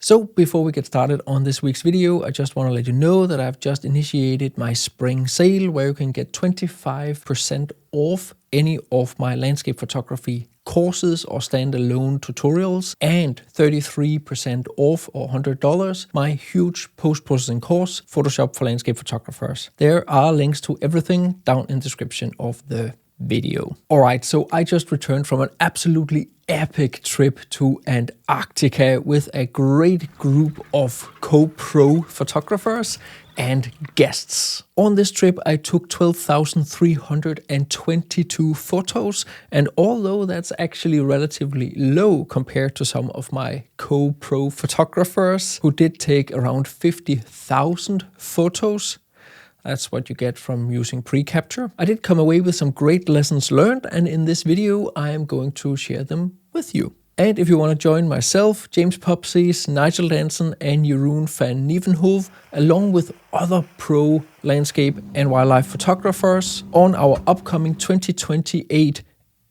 So before we get started on this week's video, I just want to let you know that I've just initiated my spring sale where you can get 25% off any of my landscape photography courses or standalone tutorials and 33% off or $100 my huge post-processing course, Photoshop for Landscape Photographers. There are links to everything down in the description of the video. Alright, so I just returned from an absolutely epic trip to Antarctica with a great group of co-pro photographers and guests. On this trip I took 12,322 photos, and although that's actually relatively low compared to some of my co-pro photographers who did take around 50,000 photos, that's what you get from using pre-capture, I did come away with some great lessons learned, and in this video I am going to share them with you. And if you want to join myself, James Popsies, Nigel Danson and Jeroen van Nieuwenhoven, along with other pro landscape and wildlife photographers on our upcoming 2028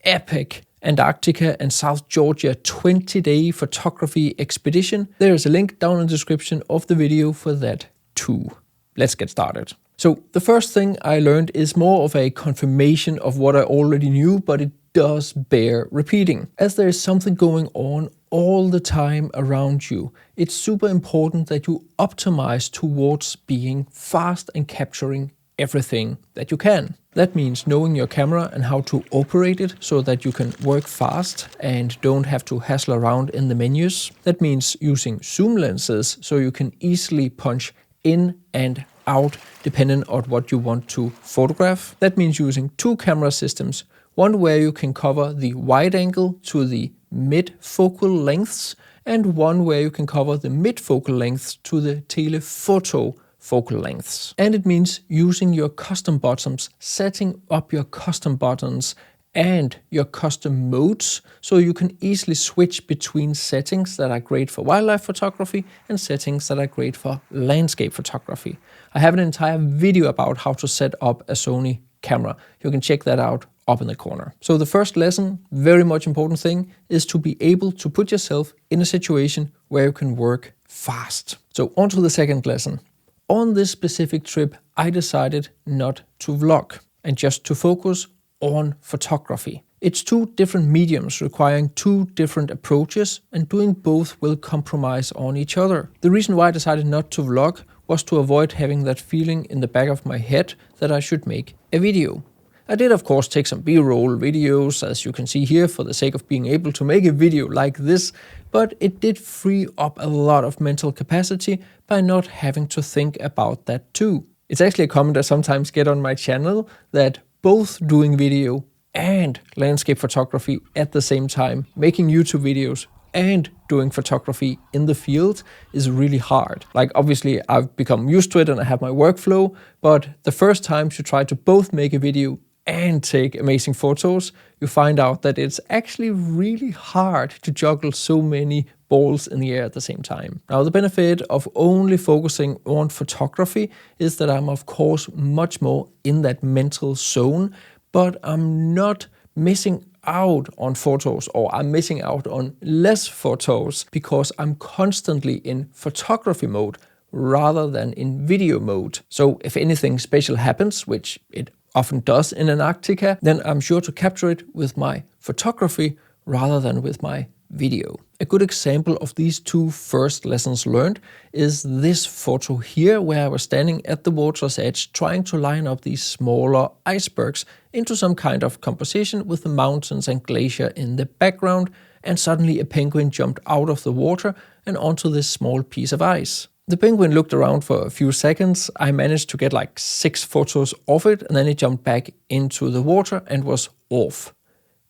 epic Antarctica and South Georgia 20-day photography expedition, there is a link down in the description of the video for that too. Let's get started. So the first thing I learned is more of a confirmation of what I already knew, but it does bear repeating. As there is something going on all the time around you, it's super important that you optimize towards being fast and capturing everything that you can. That means knowing your camera and how to operate it so that you can work fast and don't have to hassle around in the menus. That means using zoom lenses so you can easily punch in and out depending on what you want to photograph. That means using two camera systems, one where you can cover the wide angle to the mid focal lengths and one where you can cover the mid focal lengths to the telephoto focal lengths. And it means using your custom buttons, setting up your custom buttons and your custom modes so you can easily switch between settings that are great for wildlife photography and settings that are great for landscape photography. I have an entire video about how to set up a Sony camera. You can check that out up in the corner. So the first lesson, very much important thing, is to be able to put yourself in a situation where you can work fast. So on to the second lesson. On this specific trip, I decided not to vlog and just to focus on photography. It's two different mediums requiring two different approaches, and doing both will compromise on each other. The reason why I decided not to vlog was to avoid having that feeling in the back of my head that I should make a video. I did of course take some B-roll videos, as you can see here, for the sake of being able to make a video like this, but it did free up a lot of mental capacity by not having to think about that too. It's actually a comment I sometimes get on my channel that both doing video and landscape photography at the same time, making YouTube videos and doing photography in the field, is really hard. Like obviously I've become used to it and I have my workflow, but the first time you try to both make a video and take amazing photos, you find out that it's actually really hard to juggle so many balls in the air at the same time. Now the benefit of only focusing on photography is that I'm of course much more in that mental zone, but I'm not missing out on photos, or I'm missing out on less photos because I'm constantly in photography mode rather than in video mode. So if anything special happens, which it often does in Antarctica, then I'm sure to capture it with my photography rather than with my video. A good example of these two first lessons learned is this photo here, where I was standing at the water's edge trying to line up these smaller icebergs into some kind of composition with the mountains and glacier in the background, and suddenly a penguin jumped out of the water and onto this small piece of ice. The penguin looked around for a few seconds. I managed to get like 6 photos of it, and then it jumped back into the water and was off.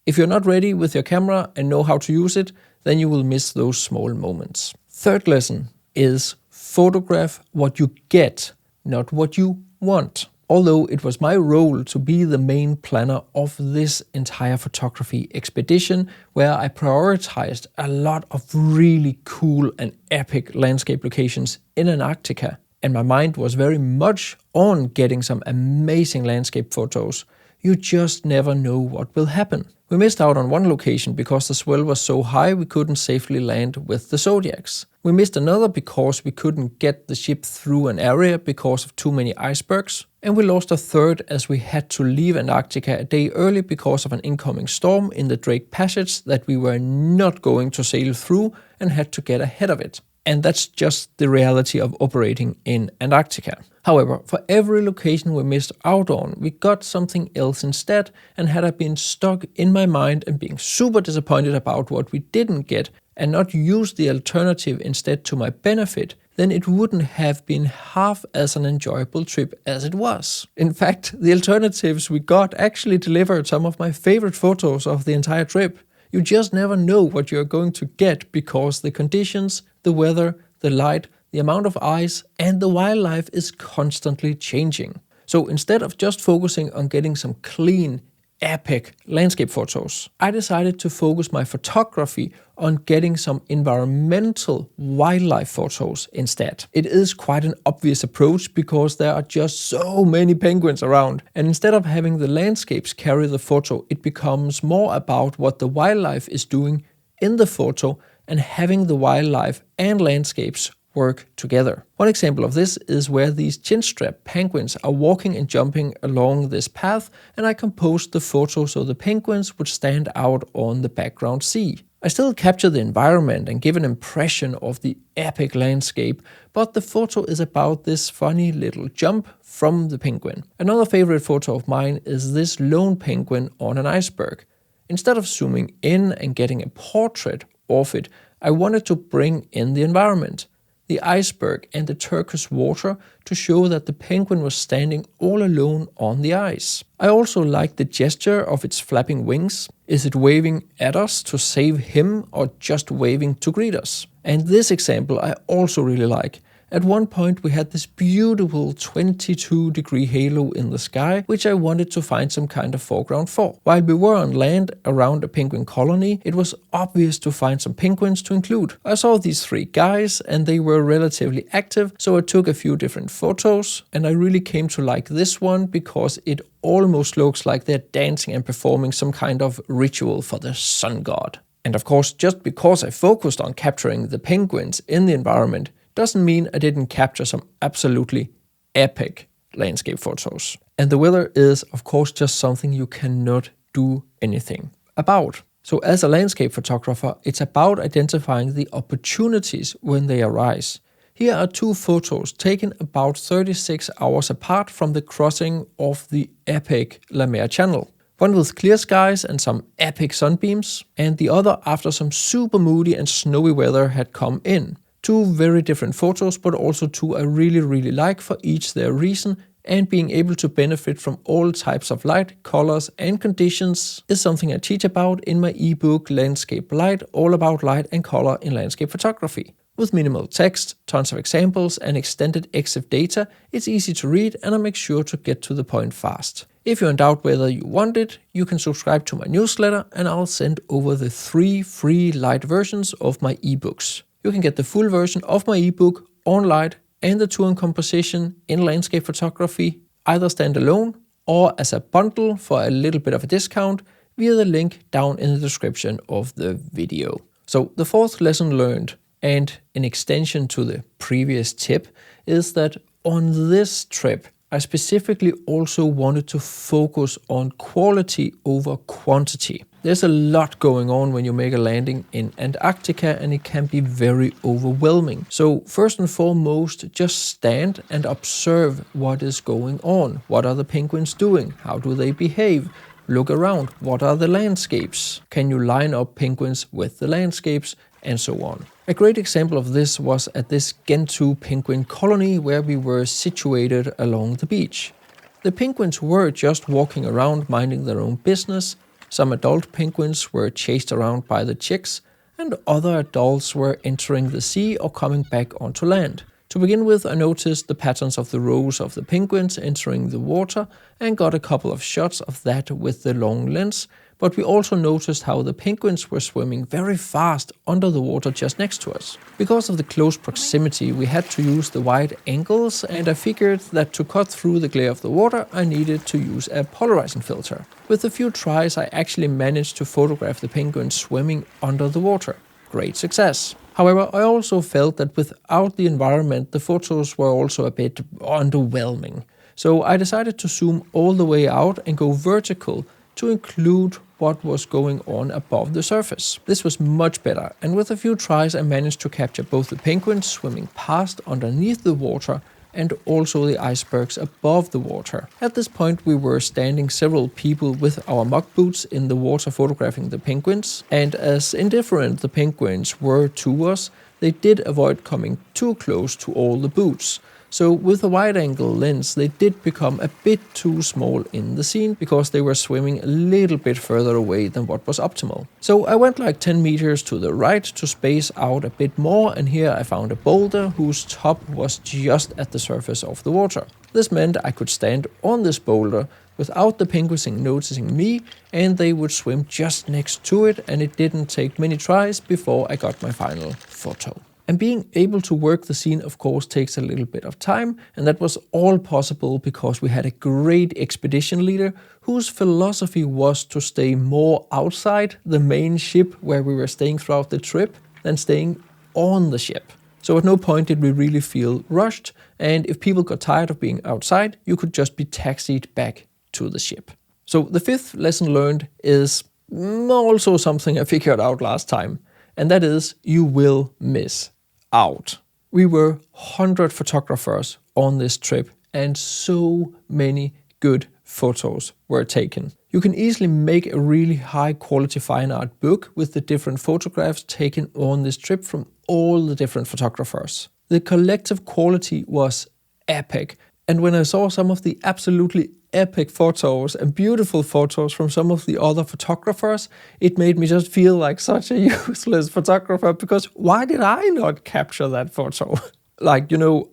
If you're not ready with your camera and know how to use it, then you will miss those small moments. Third lesson is photograph what you get, not what you want. Although it was my role to be the main planner of this entire photography expedition, where I prioritized a lot of really cool and epic landscape locations in Antarctica, and my mind was very much on getting some amazing landscape photos, You just never know what will happen. We missed out on one location because the swell was so high we couldn't safely land with the Zodiacs. We missed another because we couldn't get the ship through an area because of too many icebergs. And we lost a third as we had to leave Antarctica a day early because of an incoming storm in the Drake Passage that we were not going to sail through and had to get ahead of it. And that's just the reality of operating in Antarctica. However, for every location we missed out on, we got something else instead, and had I been stuck in my mind and being super disappointed about what we didn't get and not used the alternative instead to my benefit, then it wouldn't have been half as an enjoyable trip as it was. In fact, the alternatives we got actually delivered some of my favorite photos of the entire trip. You just never know what you're going to get because the conditions, the weather, the light, the amount of ice, and the wildlife is constantly changing. So instead of just focusing on getting some clean, epic landscape photos, I decided to focus my photography on getting some environmental wildlife photos instead. It is quite an obvious approach because there are just so many penguins around, and instead of having the landscapes carry the photo, it becomes more about what the wildlife is doing in the photo and having the wildlife and landscapes work together. One example of this is where these chinstrap penguins are walking and jumping along this path, and I composed the photo so the penguins would stand out on the background sea. I still capture the environment and give an impression of the epic landscape, but the photo is about this funny little jump from the penguin. Another favorite photo of mine is this lone penguin on an iceberg. Instead of zooming in and getting a portrait of it, I wanted to bring in the environment, the iceberg and the turquoise water, to show that the penguin was standing all alone on the ice. I also like the gesture of its flapping wings. Is it waving at us to save him or just waving to greet us? And this example I also really like. At one point we had this beautiful 22-degree halo in the sky, which I wanted to find some kind of foreground for. While we were on land around a penguin colony, it was obvious to find some penguins to include. I saw these three guys and they were relatively active, so I took a few different photos, and I really came to like this one because it almost looks like they're dancing and performing some kind of ritual for the sun god. And of course, just because I focused on capturing the penguins in the environment doesn't mean I didn't capture some absolutely epic landscape photos. And the weather is, of course, just something you cannot do anything about. So as a landscape photographer, it's about identifying the opportunities when they arise. Here are two photos taken about 36 hours apart from the crossing of the epic La Mer Channel. One with clear skies and some epic sunbeams, and the other after some super moody and snowy weather had come in. Two very different photos, but also two I really like for each their reason, and being able to benefit from all types of light, colors and conditions is something I teach about in my ebook Landscape Light, all about light and color in landscape photography. With minimal text, tons of examples and extended EXIF data, it's easy to read and I make sure to get to the point fast. If you're in doubt whether you want it, you can subscribe to my newsletter and I'll send over the 3 free light versions of my ebooks. You can get the full version of my ebook on light and the tour and composition in landscape photography, either standalone or as a bundle for a little bit of a discount via the link down in the description of the video. So the fourth lesson learned, and an extension to the previous tip, is that on this trip, I specifically also wanted to focus on quality over quantity. There's a lot going on when you make a landing in Antarctica and it can be very overwhelming. So first and foremost, just stand and observe what is going on. What are the penguins doing? How do they behave? Look around. What are the landscapes? Can you line up penguins with the landscapes? And so on. A great example of this was at this Gentoo penguin colony where we were situated along the beach. The penguins were just walking around minding their own business. Some adult penguins were chased around by the chicks, and other adults were entering the sea or coming back onto land. To begin with, I noticed the patterns of the rows of the penguins entering the water and got a couple of shots of that with the long lens, but we also noticed how the penguins were swimming very fast under the water just next to us. Because of the close proximity, we had to use the wide angles, and I figured that to cut through the glare of the water, I needed to use a polarizing filter. With a few tries, I actually managed to photograph the penguins swimming under the water. Great success. However, I also felt that without the environment, the photos were also a bit underwhelming. So I decided to zoom all the way out and go vertical to include what was going on above the surface. This was much better, and with a few tries I managed to capture both the penguins swimming past underneath the water and also the icebergs above the water. At this point we were standing several people with our mock boots in the water photographing the penguins, and as indifferent the penguins were to us, they did avoid coming too close to all the boots. So with a wide-angle lens, they did become a bit too small in the scene because they were swimming a little bit further away than what was optimal. So I went like 10 meters to the right to space out a bit more, and here I found a boulder whose top was just at the surface of the water. This meant I could stand on this boulder without the penguins noticing me, and they would swim just next to it, and it didn't take many tries before I got my final photo. And being able to work the scene, of course, takes a little bit of time, and that was all possible because we had a great expedition leader whose philosophy was to stay more outside the main ship where we were staying throughout the trip than staying on the ship. So at no point did we really feel rushed, and if people got tired of being outside, you could just be taxied back to the ship. So the fifth lesson learned is also something I figured out last time, and that is you will miss out. We were 100 photographers on this trip, and so many good photos were taken. You can easily make a really high quality fine art book with the different photographs taken on this trip from all the different photographers. The collective quality was epic, and when I saw some of the absolutely epic photos and beautiful photos from some of the other photographers, it made me just feel like such a useless photographer, because why did I not capture that photo? Like,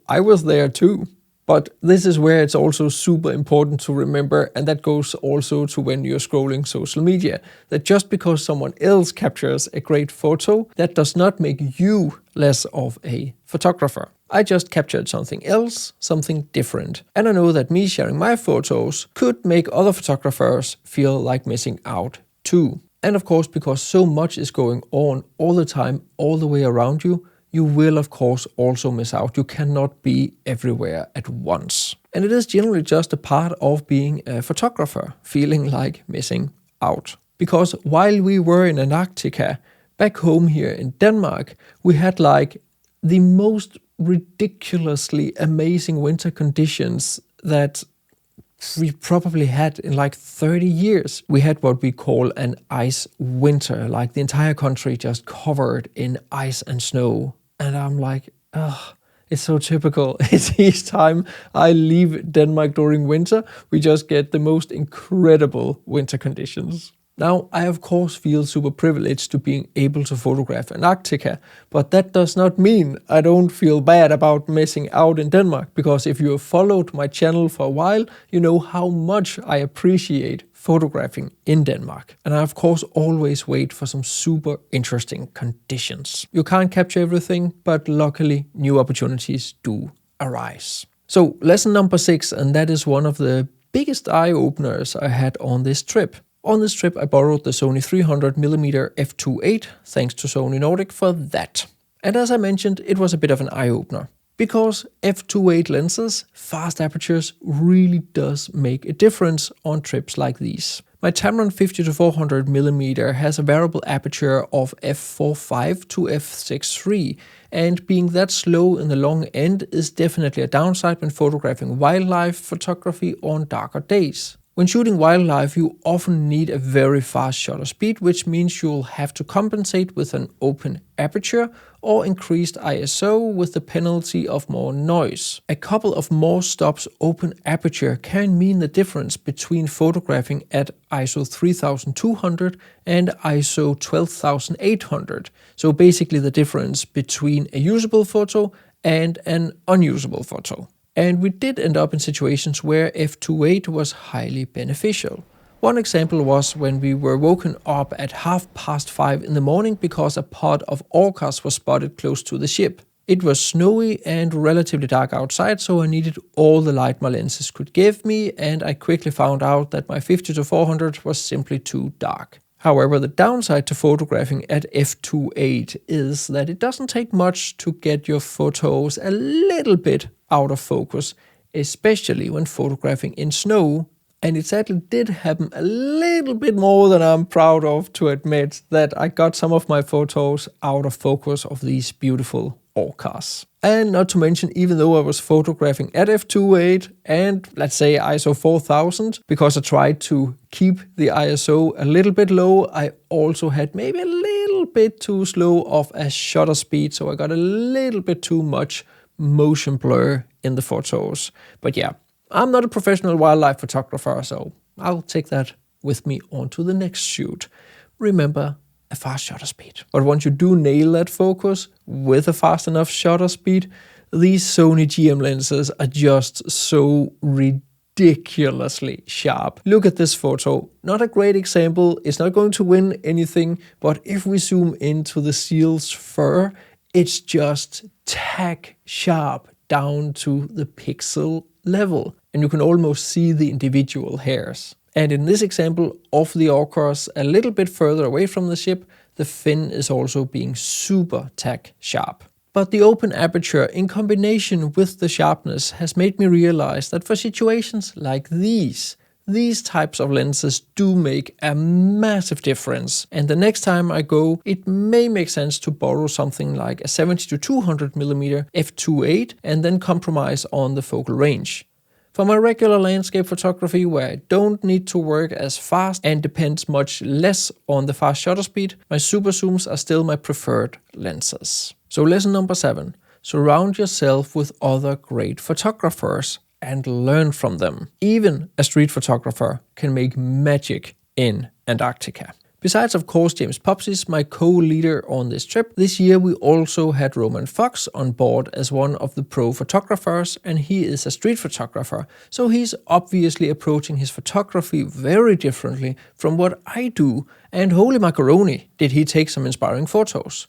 I was there too. But this is where it's also super important to remember, and that goes also to when you're scrolling social media, that just because someone else captures a great photo, that does not make you less of a photographer. I just captured something else, something different. And I know that me sharing my photos could make other photographers feel like missing out too. And of course, because so much is going on all the time, all the way around you, you will of course also miss out. You cannot be everywhere at once. And it is generally just a part of being a photographer, feeling like missing out. Because while we were in Antarctica, back home here in Denmark, we had like the most ridiculously amazing winter conditions that we probably had in like 30 years. We had what we call an ice winter, like the entire country just covered in ice and snow. And I'm like, it's so typical. It's each time I leave Denmark during winter, we just get the most incredible winter conditions. Now, I of course feel super privileged to being able to photograph Antarctica, but that does not mean I don't feel bad about missing out in Denmark, because if you have followed my channel for a while, you know how much I appreciate photographing in Denmark. And I of course always wait for some super interesting conditions. You can't capture everything, but luckily new opportunities do arise. So lesson number 6, and that is one of the biggest eye-openers I had on this trip. On this trip, I borrowed the Sony 300mm f2.8, thanks to Sony Nordic for that. And as I mentioned, it was a bit of an eye-opener. Because f2.8 lenses, fast apertures, really does make a difference on trips like these. My Tamron 50-400mm has a variable aperture of f4.5 to f6.3, and being that slow in the long end is definitely a downside when photographing wildlife photography on darker days. When shooting wildlife, you often need a very fast shutter speed, which means you'll have to compensate with an open aperture or increased ISO with the penalty of more noise. A couple of more stops open aperture can mean the difference between photographing at ISO 3200 and ISO 12800. So basically the difference between a usable photo and an unusable photo. And we did end up in situations where f2.8 was highly beneficial. One example was when we were woken up at 5:30 in the morning because a pod of orcas was spotted close to the ship. It was snowy and relatively dark outside, so I needed all the light my lenses could give me, and I quickly found out that my 50-400 was simply too dark. However, the downside to photographing at f2.8 is that it doesn't take much to get your photos a little bit out of focus, especially when photographing in snow. And it sadly did happen a little bit more than I'm proud of to admit, that I got some of my photos out of focus of these beautiful orcas. And not to mention, even though I was photographing at f2.8 and let's say ISO 4000, because I tried to keep the ISO a little bit low, I also had maybe a little bit too slow of a shutter speed, so I got a little bit too much motion blur in the photos. But yeah, I'm not a professional wildlife photographer, so I'll take that with me on to the next shoot. Remember, a fast shutter speed. But once you do nail that focus with a fast enough shutter speed, these Sony GM lenses are just so ridiculously sharp. Look at this photo. Not a great example, it's not going to win anything, but if we zoom into the seal's fur, it's just tack sharp down to the pixel level, and you can almost see the individual hairs. And in this example of the orcas a little bit further away from the ship, the fin is also being super tack sharp. But the open aperture in combination with the sharpness has made me realize that for situations like these types of lenses do make a massive difference. And the next time I go, it may make sense to borrow something like a 70-200mm f2.8 and then compromise on the focal range. For my regular landscape photography, where I don't need to work as fast and depends much less on the fast shutter speed, my super zooms are still my preferred lenses. So lesson number 7, surround yourself with other great photographers and learn from them. Even a street photographer can make magic in Antarctica. Besides, of course, James Popsis, my co-leader on this trip, this year we also had Roman Fox on board as one of the pro photographers, and he is a street photographer, so he's obviously approaching his photography very differently from what I do, and holy macaroni, did he take some inspiring photos.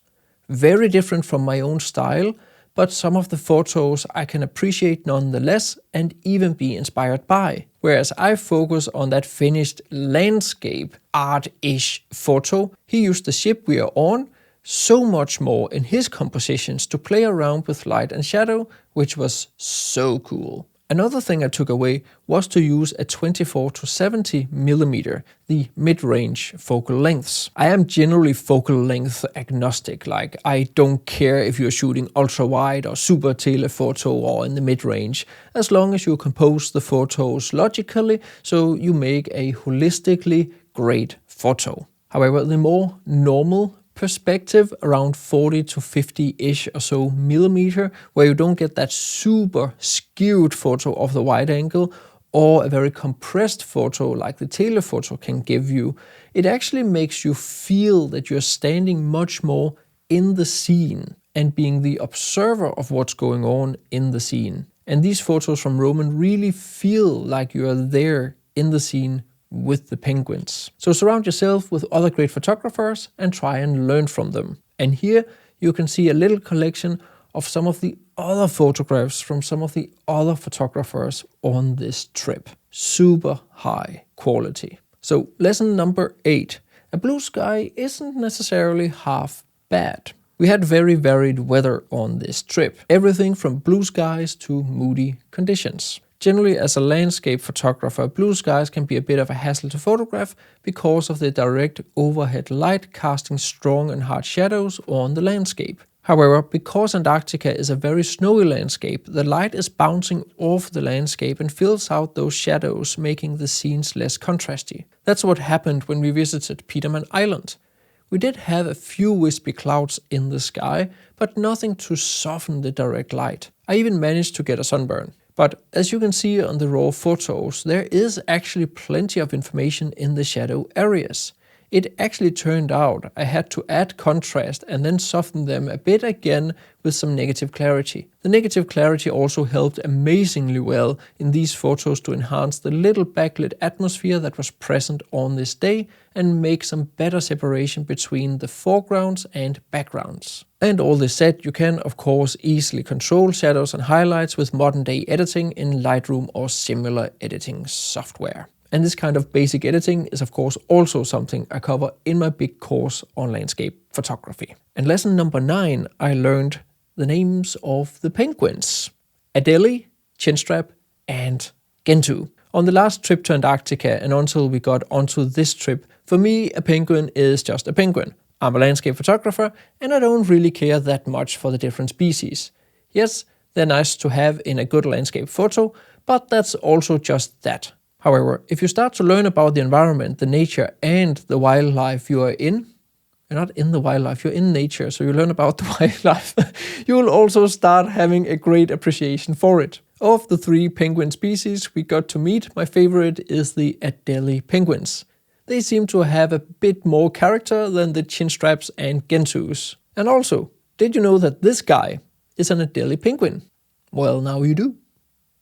Very different from my own style, but some of the photos I can appreciate nonetheless and even be inspired by. Whereas I focus on that finished landscape art-ish photo, he used the ship we are on so much more in his compositions to play around with light and shadow, which was so cool. Another thing I took away was to use a 24-70mm, the mid-range focal lengths. I am generally focal length agnostic, like I don't care if you're shooting ultra wide or super telephoto or in the mid-range, as long as you compose the photos logically so you make a holistically great photo. However, the more normal perspective, around 40-50-ish or so millimeter, where you don't get that super skewed photo of the wide angle or a very compressed photo like the telephoto can give you, it actually makes you feel that you're standing much more in the scene and being the observer of what's going on in the scene. And these photos from Roman really feel like you are there in the scene with the penguins. So surround yourself with other great photographers and try and learn from them. And here you can see a little collection of some of the other photographs from some of the other photographers on this trip. Super high quality. So lesson number 8. A blue sky isn't necessarily half bad. We had very varied weather on this trip. Everything from blue skies to moody conditions. Generally, as a landscape photographer, blue skies can be a bit of a hassle to photograph because of the direct overhead light casting strong and hard shadows on the landscape. However, because Antarctica is a very snowy landscape, the light is bouncing off the landscape and fills out those shadows, making the scenes less contrasty. That's what happened when we visited Petermann Island. We did have a few wispy clouds in the sky, but nothing to soften the direct light. I even managed to get a sunburn. But as you can see on the raw photos, there is actually plenty of information in the shadow areas. it actually turned out I had to add contrast and then soften them a bit again with some negative clarity. The negative clarity also helped amazingly well in these photos to enhance the little backlit atmosphere that was present on this day and make some better separation between the foregrounds and backgrounds. And all this said, you can of course easily control shadows and highlights with modern day editing in Lightroom or similar editing software. And this kind of basic editing is of course also something I cover in my big course on landscape photography. And lesson number 9, I learned the names of the penguins: Adelie, Chinstrap, and Gentoo. On the last trip to Antarctica and until we got onto this trip, for me a penguin is just a penguin. I'm a landscape photographer and I don't really care that much for the different species. Yes, they're nice to have in a good landscape photo, but that's also just that. However, if you start to learn about the environment, the nature and the wildlife you are in, you're not in the wildlife, you're in nature, so you learn about the wildlife, you will also start having a great appreciation for it. Of the 3 penguin species we got to meet, my favorite is the Adelie penguins. They seem to have a bit more character than the Chinstraps and Gentoos. And also, did you know that this guy is an Adelie penguin? Well, now you do.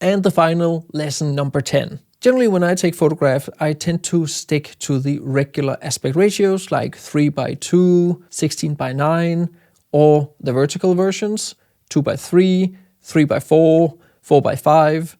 And the final lesson number 10. Generally, when I take photographs, I tend to stick to the regular aspect ratios like 3:2, 16:9, or the vertical versions, 2:3, 3:4, 4:5,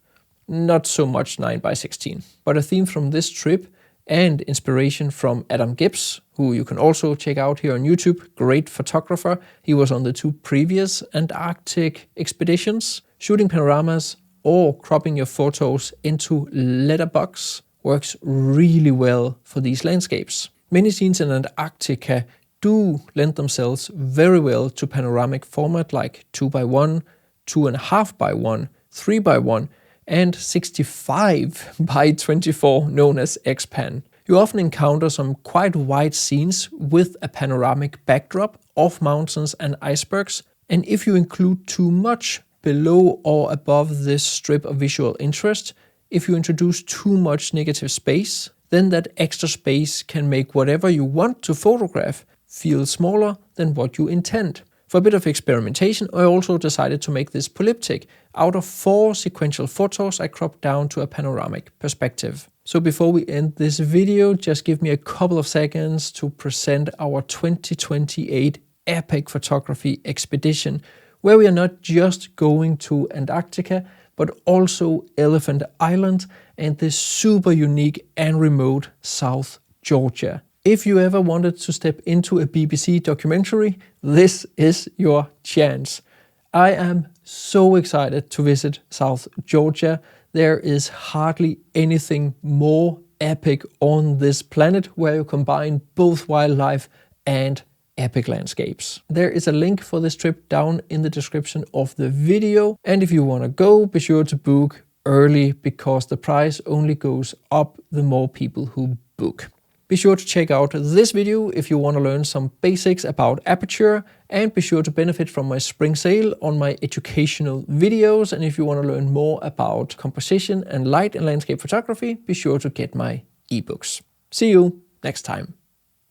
not so much 9:16. But a theme from this trip and inspiration from Adam Gibbs, who you can also check out here on YouTube, great photographer. He was on the 2 previous Antarctic expeditions. Shooting panoramas or cropping your photos into letterbox works really well for these landscapes. Many scenes in Antarctica do lend themselves very well to panoramic format like 2:1, 2.5:1, 3:1, and 65:24 known as X-Pan. You often encounter some quite wide scenes with a panoramic backdrop of mountains and icebergs, and if you include too much below or above this strip of visual interest, if you introduce too much negative space, then that extra space can make whatever you want to photograph feel smaller than what you intend. For a bit of experimentation, I also decided to make this polyptych. Out of 4 sequential photos, I cropped down to a panoramic perspective. So before we end this video, just give me a couple of seconds to present our 2028 epic photography expedition, where we are not just going to Antarctica, but also Elephant Island and this super unique and remote South Georgia. If you ever wanted to step into a BBC documentary, this is your chance. I am so excited to visit South Georgia. There is hardly anything more epic on this planet where you combine both wildlife and epic landscapes. There is a link for this trip down in the description of the video. And if you want to go, be sure to book early because the price only goes up the more people who book. Be sure to check out this video if you want to learn some basics about aperture, and be sure to benefit from my spring sale on my educational videos. And if you want to learn more about composition and light and landscape photography, be sure to get my ebooks. See you next time.